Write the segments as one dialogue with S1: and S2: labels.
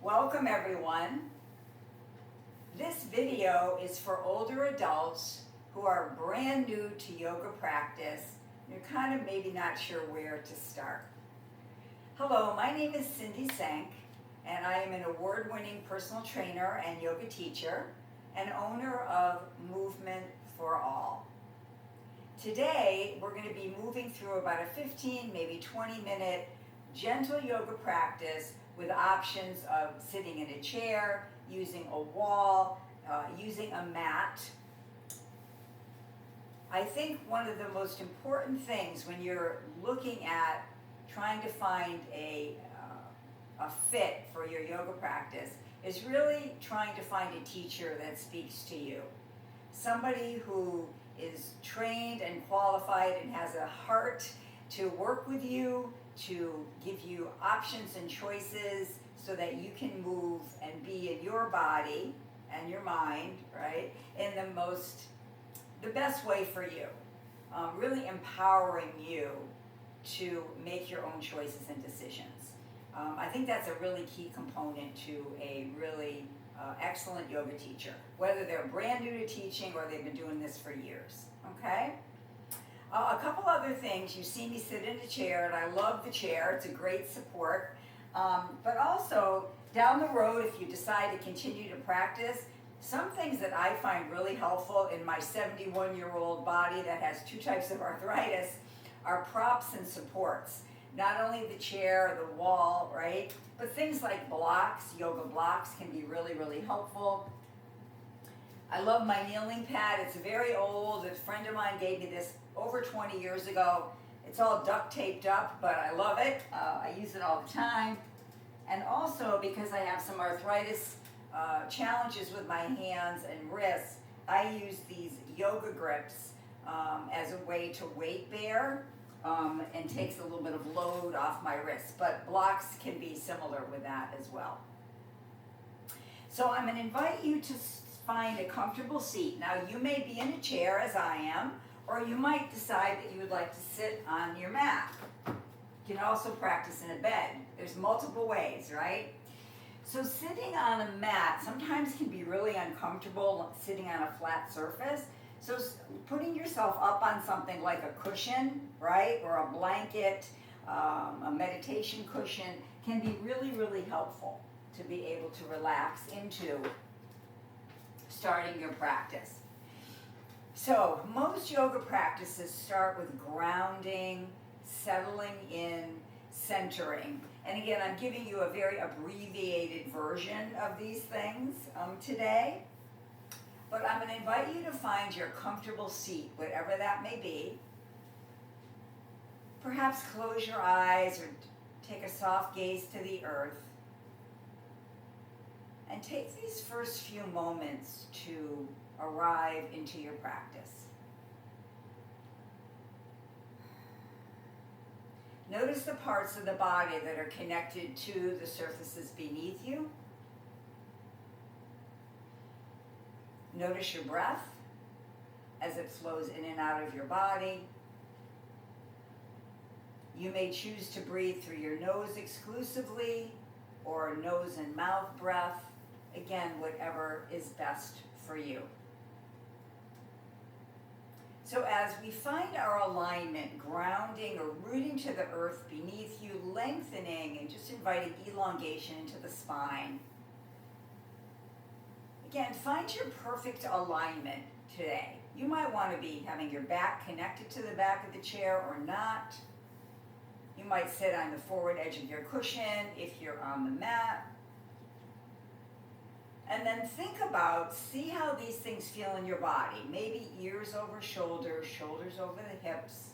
S1: Welcome everyone. This video is for older adults who are brand new to yoga practice. You're kind of maybe not sure where to start. Hello, my name is Senk, and I am an award-winning personal trainer and yoga teacher and owner of Movement for All. Today, we're going to be moving through about a 15, maybe 20-minute gentle yoga practice with options of sitting in a chair, using a wall, using a mat. I think one of the most important things when you're looking at trying to find a fit for your yoga practice is really trying to find a teacher that speaks to you. Somebody who is trained and qualified and has a heart to work with you, to give you options and choices so that you can move and be in your body and your mind, right, in the best way for you. Really empowering you to make your own choices and decisions. I think that's a really key component to a really excellent yoga teacher, whether they're brand new to teaching or they've been doing this for years, okay? A couple other things. You see me sit in a chair, and I love the chair. It's a great support. But also, down the road, if you decide to continue to practice, some things that I find really helpful in my 71-year-old body that has 2 types of arthritis are props and supports. Not only the chair, the wall, right? But things like blocks, yoga blocks can be really, really helpful. I love my kneeling pad. It's very old. A friend of mine gave me this over 20 years ago. It's all duct taped up, but I love it. I use it all the time. And also, because I have some arthritis challenges with my hands and wrists, I use these yoga grips as a way to weight bear and takes a little bit of load off my wrists. But blocks can be similar with that as well. So I'm going to invite you to find a comfortable seat. Now, you may be in a chair as I am, or you might decide that you would like to sit on your mat. You can also practice in a bed. There's multiple ways, right? So sitting on a mat sometimes can be really uncomfortable sitting on a flat surface. So putting yourself up on something like a cushion, right, or a blanket, a meditation cushion can be really, really helpful to be able to relax into starting your practice. So most yoga practices start with grounding, settling in, centering. And again, I'm giving you a very abbreviated version of these things today. But I'm going to invite you to find your comfortable seat, whatever that may be. Perhaps close your eyes or take a soft gaze to the earth. And take these first few moments to arrive into your practice. Notice the parts of the body that are connected to the surfaces beneath you. Notice your breath as it flows in and out of your body. You may choose to breathe through your nose exclusively or nose and mouth breath. Again, whatever is best for you. So as we find our alignment, grounding or rooting to the earth beneath you, lengthening and just inviting elongation into the spine. Again, find your perfect alignment today. You might want to be having your back connected to the back of the chair or not. You might sit on the forward edge of your cushion if you're on the mat. And then think about, see how these things feel in your body. Maybe ears over shoulders, shoulders over the hips.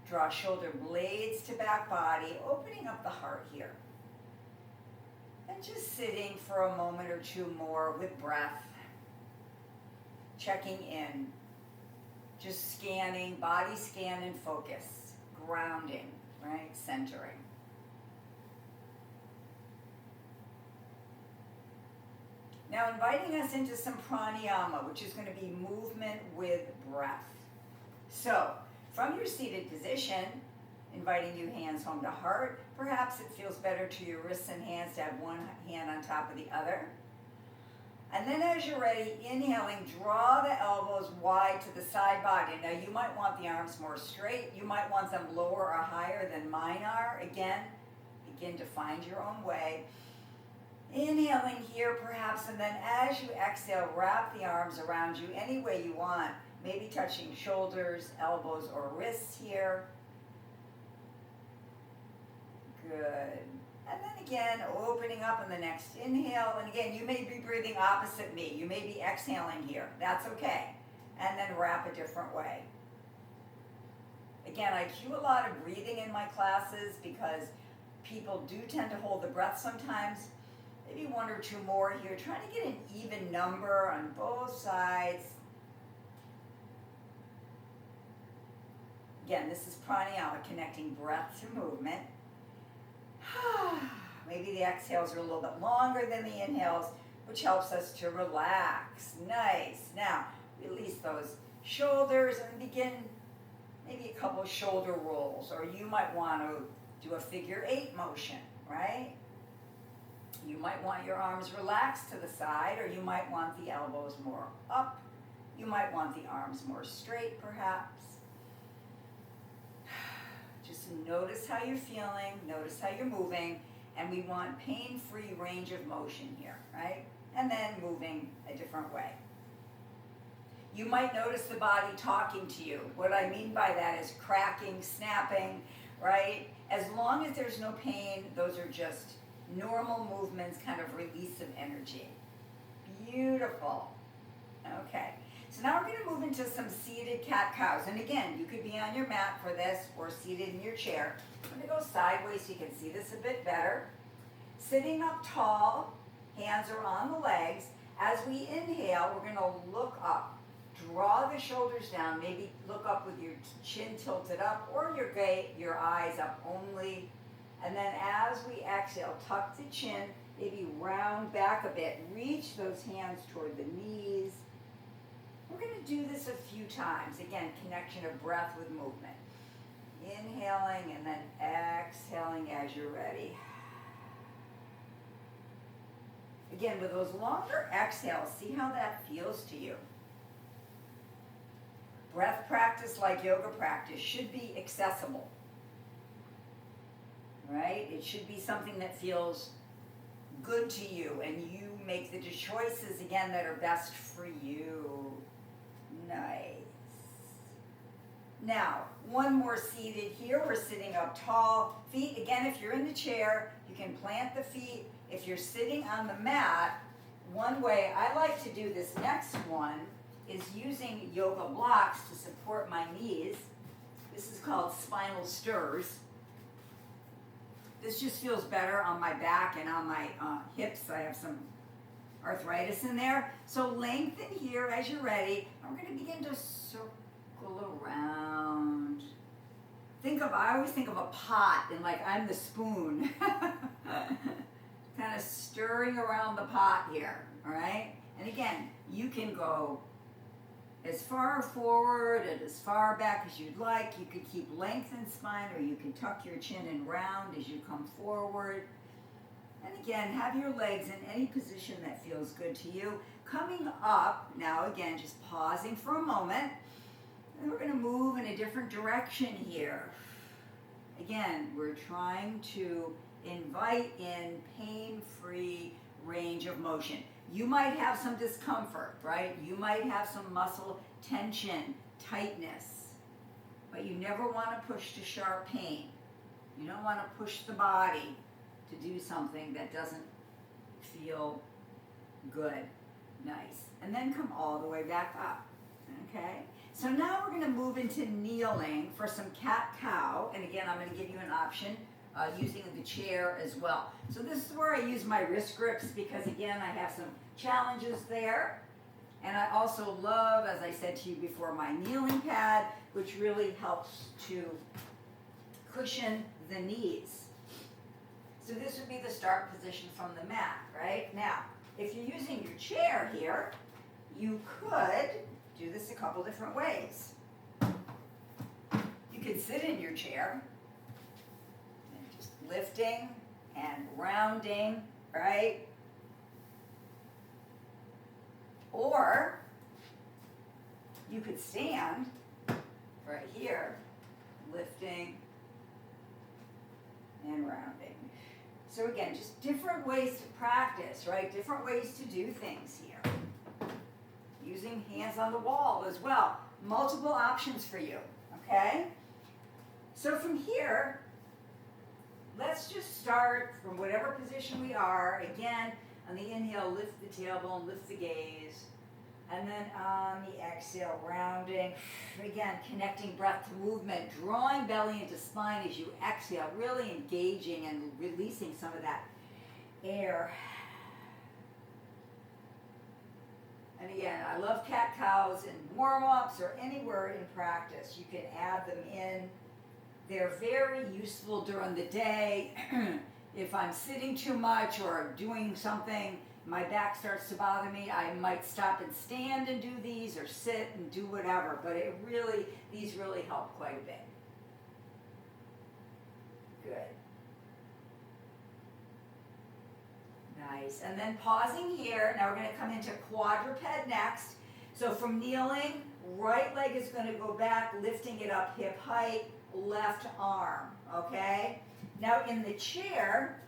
S1: Draw shoulder blades to back body, opening up the heart here. And just sitting for a moment or two more with breath. Checking in. Just scanning, body scan and focus. Grounding, right? Centering. Now inviting us into some pranayama, which is going to be movement with breath. So from your seated position, inviting you hands home to heart. Perhaps it feels better to your wrists and hands to have one hand on top of the other. And then as you're ready, inhaling, draw the elbows wide to the side body. Now you might want the arms more straight. You might want them lower or higher than mine are. Again, begin to find your own way. Inhaling here perhaps, and then as you exhale, wrap the arms around you any way you want. Maybe touching shoulders, elbows, or wrists here. Good. And then again, opening up in the next inhale. And again, you may be breathing opposite me. You may be exhaling here. That's okay. And then wrap a different way. Again, I cue a lot of breathing in my classes because people do tend to hold the breath sometimes. Maybe one or two more here. Trying to get an even number on both sides. Again, this is pranayama, connecting breath to movement. Maybe the exhales are a little bit longer than the inhales, which helps us to relax. Nice. Now, release those shoulders and begin maybe a couple of shoulder rolls, or you might want to do a figure 8 motion, right? You might want your arms relaxed to the side, or you might want the elbows more up. You might want the arms more straight, perhaps. Just notice how you're feeling, notice how you're moving, and we want pain-free range of motion here, right? And then moving a different way. You might notice the body talking to you. What I mean by that is cracking, snapping, right? As long as there's no pain, those are just normal movements, kind of release of energy. Beautiful. Okay. So now we're going to move into some seated cat-cows. And again, you could be on your mat for this or seated in your chair. I'm going to go sideways so you can see this a bit better. Sitting up tall, hands are on the legs. As we inhale, we're going to look up. Draw the shoulders down. Maybe look up with your chin tilted up or your eyes up only. And then as we exhale, tuck the chin, maybe round back a bit. Reach those hands toward the knees. We're going to do this a few times. Again, connection of breath with movement. Inhaling and then exhaling as you're ready. Again, with those longer exhales, see how that feels to you. Breath practice, like yoga practice, should be accessible. Right? It should be something that feels good to you, and you make the choices, again, that are best for you. Nice. Now, one more seated here. We're sitting up tall. Feet, again, if you're in the chair, you can plant the feet. If you're sitting on the mat, one way I like to do this next one is using yoga blocks to support my knees. This is called spinal stirs. This just feels better on my back and on my hips. I have some arthritis in there. So lengthen here as you're ready. I'm going to begin to circle around. I always think of a pot and like I'm the spoon. Kind of stirring around the pot here, all right? And again, you can go as far forward and as far back as you'd like. You could keep lengthened spine, or you can tuck your chin in round as you come forward. And again, have your legs in any position that feels good to you. Coming up, now again, just pausing for a moment. And we're going to move in a different direction here. Again, we're trying to invite in pain-free range of motion. You might have some discomfort, right? You might have some muscle tension, tightness, but you never want to push to sharp pain. You don't want to push the body to do something that doesn't feel good. Nice. And then come all the way back up, okay? So now we're going to move into kneeling for some cat-cow, and again, I'm going to give you an option using the chair as well. So this is where I use my wrist grips because again, I have some challenges there. And I also love, as I said to you before, my kneeling pad, which really helps to cushion the knees. So this would be the start position from the mat, right? Now, if you're using your chair here, you could do this a couple different ways. You could sit in your chair. lifting and rounding, right? Or you could stand right here, lifting and rounding. So again, just different ways to practice, right? Different ways to do things here. Using hands on the wall as well. Multiple options for you, okay? So from here, let's just start from whatever position we are. Again, on the inhale, lift the tailbone, lift the gaze. And then on the exhale, rounding. Again, connecting breath to movement, drawing belly into spine as you exhale, really engaging and releasing some of that air. And again, I love cat-cows in warm-ups or anywhere in practice. You can add them in. They're very useful during the day. If I'm sitting too much or doing something, my back starts to bother me, I might stop and stand and do these or sit and do whatever, but these really help quite a bit. Good. Nice. And then pausing here, now we're going to come into quadruped next. So from kneeling, right leg is going to go back, lifting it up hip height, left arm, okay? Now in the chair,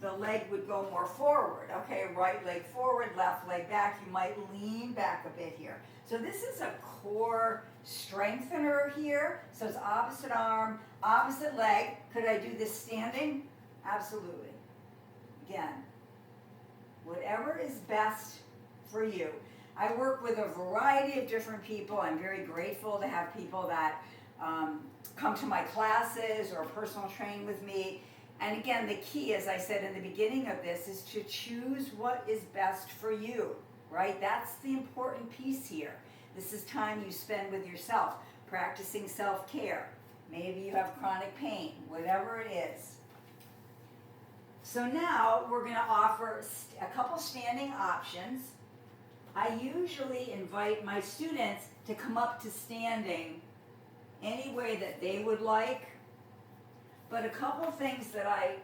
S1: the leg would go more forward, okay? Right leg forward, left leg back. You might lean back a bit here. So this is a core strengthener here. So it's opposite arm, opposite leg. Could I do this standing? Absolutely. Again, whatever is best for you. I work with a variety of different people. I'm very grateful to have people that come to my classes or personal train with me. And again, the key, as I said in the beginning of this, is to choose what is best for you, right? That's the important piece here. This is time you spend with yourself, practicing self-care. Maybe you have chronic pain, whatever it is. So now we're going to offer a couple standing options. I usually invite my students to come up to standing any way that they would like. But a couple things that I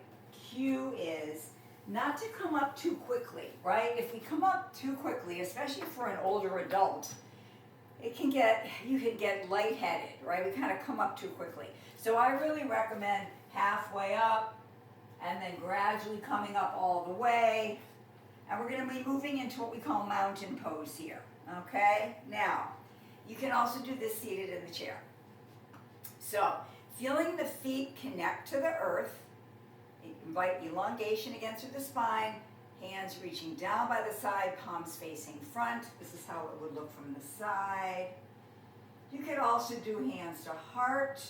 S1: cue is not to come up too quickly, right? If we come up too quickly, especially for an older adult, you can get lightheaded, right? We kind of come up too quickly. So I really recommend halfway up and then gradually coming up all the way. And we're going to be moving into what we call mountain pose here, okay? Now, you can also do this seated in the chair. So, feeling the feet connect to the earth, invite elongation again through the spine, hands reaching down by the side, palms facing front. This is how it would look from the side. You could also do hands to heart.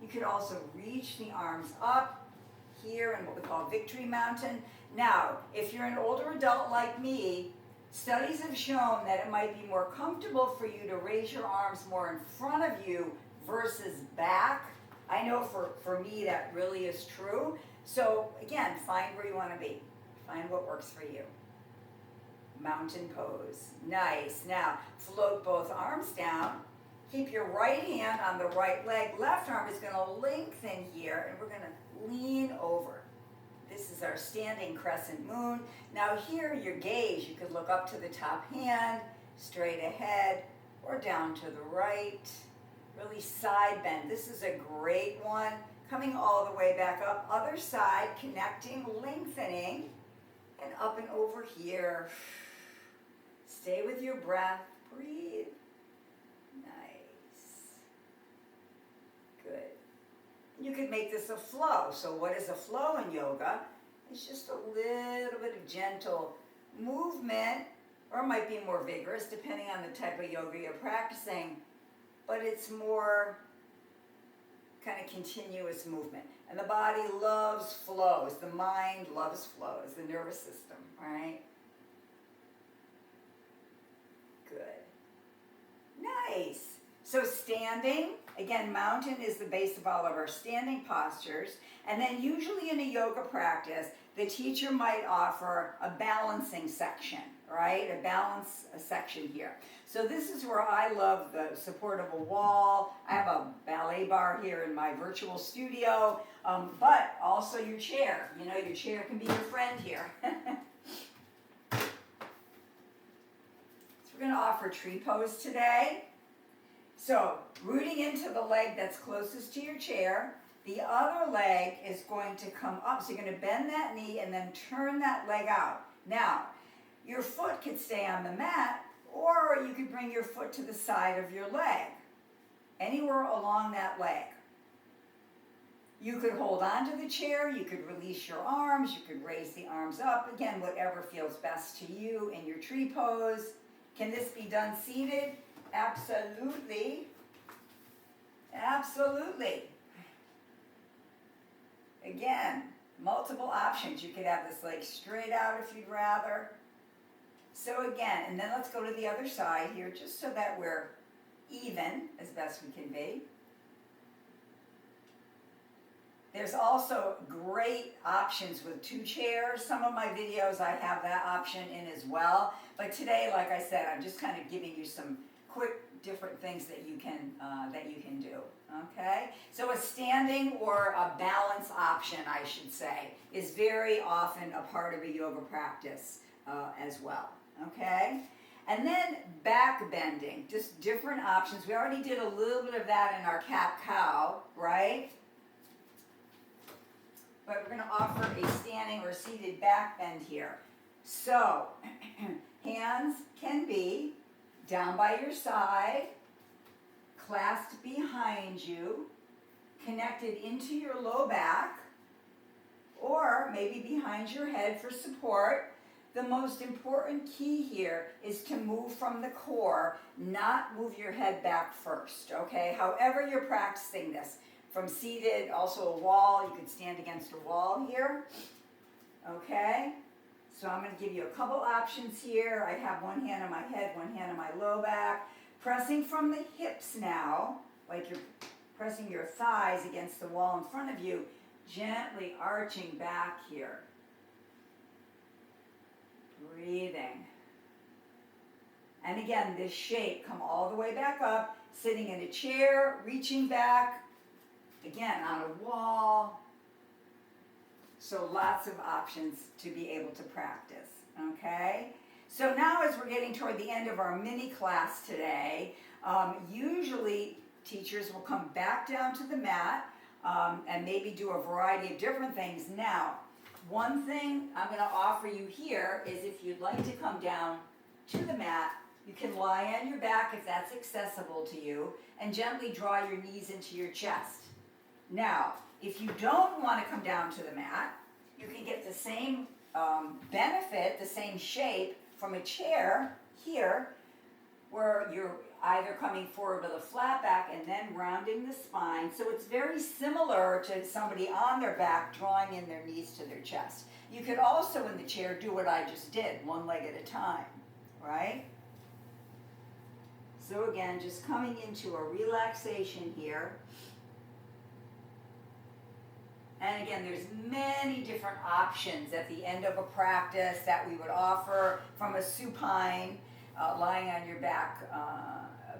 S1: You could also reach the arms up here in what we call victory mountain. Now, if you're an older adult like me, studies have shown that it might be more comfortable for you to raise your arms more in front of you versus back. I know for me that really is true. So again, find where you want to be. Find what works for you. Mountain pose. Nice. Now, float both arms down. Keep your right hand on the right leg. Left arm is going to lengthen here, and we're going to lean over. This is our standing crescent moon. Now here, your gaze, you could look up to the top hand, straight ahead, or down to the right. Really side bend. This is a great one. Coming all the way back up. Other side, connecting, lengthening, and up and over here. Stay with your breath. Breathe. Nice. Good. You could make this a flow. So what is a flow in yoga? It's just a little bit of gentle movement, or it might be more vigorous depending on the type of yoga you're practicing. But it's more kind of continuous movement. And the body loves flows. The mind loves flows. The nervous system, right? Good. Nice. So standing, again, mountain is the base of all of our standing postures. And then usually in a yoga practice, the teacher might offer a balancing section, right? A balance section here. So this is where I love the support of a wall. I have a ballet bar here in my virtual studio, but also your chair. You know, your chair can be your friend here. So we're going to offer tree pose today. So rooting into the leg that's closest to your chair. The other leg is going to come up. So you're going to bend that knee and then turn that leg out. Now, your foot could stay on the mat, or you could bring your foot to the side of your leg, anywhere along that leg. You could hold on to the chair, you could release your arms, you could raise the arms up. Again, whatever feels best to you in your tree pose. Can this be done seated? Absolutely. Absolutely. Again, multiple options. You could have this leg straight out if you'd rather. So again, and then let's go to the other side here, just so that we're even as best we can be. There's also great options with 2 chairs. Some of my videos I have that option in as well. But today, like I said, I'm just kind of giving you some quick different things that you can do. Okay? So a standing or a balance option, I should say, is very often a part of a yoga practice as well. Okay? And then back bending, just different options. We already did a little bit of that in our cat-cow, right? But we're going to offer a standing or seated back bend here. So, hands can be down by your side, clasped behind you, connected into your low back, or maybe behind your head for support. The most important key here is to move from the core, not move your head back first, okay? However you're practicing this. From seated, also a wall, you could stand against a wall here, okay? So I'm going to give you a couple options here. I have one hand on my head, one hand on my low back. Pressing from the hips now, like you're pressing your thighs against the wall in front of you, gently arching back here. Breathing. And again, this shape, come all the way back up, sitting in a chair, reaching back, again, on a wall. So lots of options to be able to practice, okay? So now as we're getting toward the end of our mini class today, usually teachers will come back down to the mat and maybe do a variety of different things. Now, one thing I'm going to offer you here is if you'd like to come down to the mat, you can lie on your back if that's accessible to you and gently draw your knees into your chest. Now, if you don't want to come down to the mat, you can get the same benefit, the same shape from a chair here, where you're either coming forward with a flat back and then rounding the spine. So it's very similar to somebody on their back drawing in their knees to their chest. You could also in the chair do what I just did, one leg at a time, right? So again, just coming into a relaxation here. And again, there's many different options at the end of a practice that we would offer, from a supine, lying on your back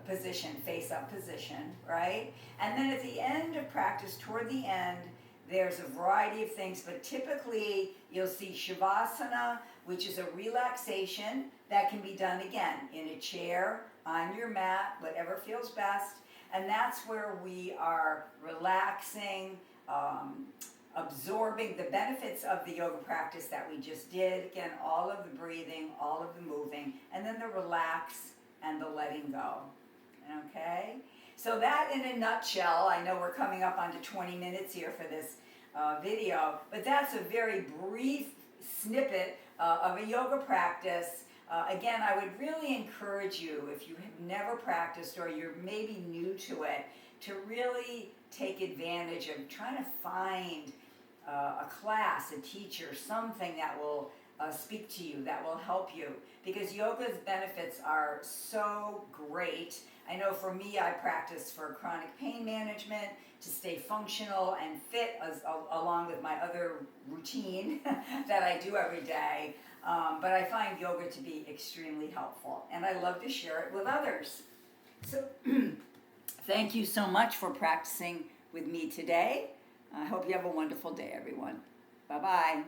S1: position, face-up position, right? And then at the end of practice, toward the end, there's a variety of things, but typically you'll see Shavasana, which is a relaxation that can be done again in a chair, on your mat, whatever feels best. And that's where we are relaxing, absorbing the benefits of the yoga practice that we just did. Again, all of the breathing, all of the moving, and then the relax and the letting go. Okay? So that in a nutshell, I know we're coming up onto 20 minutes here for this video, but that's a very brief snippet of a yoga practice. Again, I would really encourage you, if you have never practiced or you're maybe new to it, to really take advantage of trying to find a class, a teacher, something that will speak to you, that will help you, because yoga's benefits are so great. I know for me, I practice for chronic pain management, to stay functional and fit, along with my other routine that I do every day. But I find yoga to be extremely helpful, and I love to share it with others. So thank you so much for practicing with me today. I hope you have a wonderful day, everyone. Bye-bye.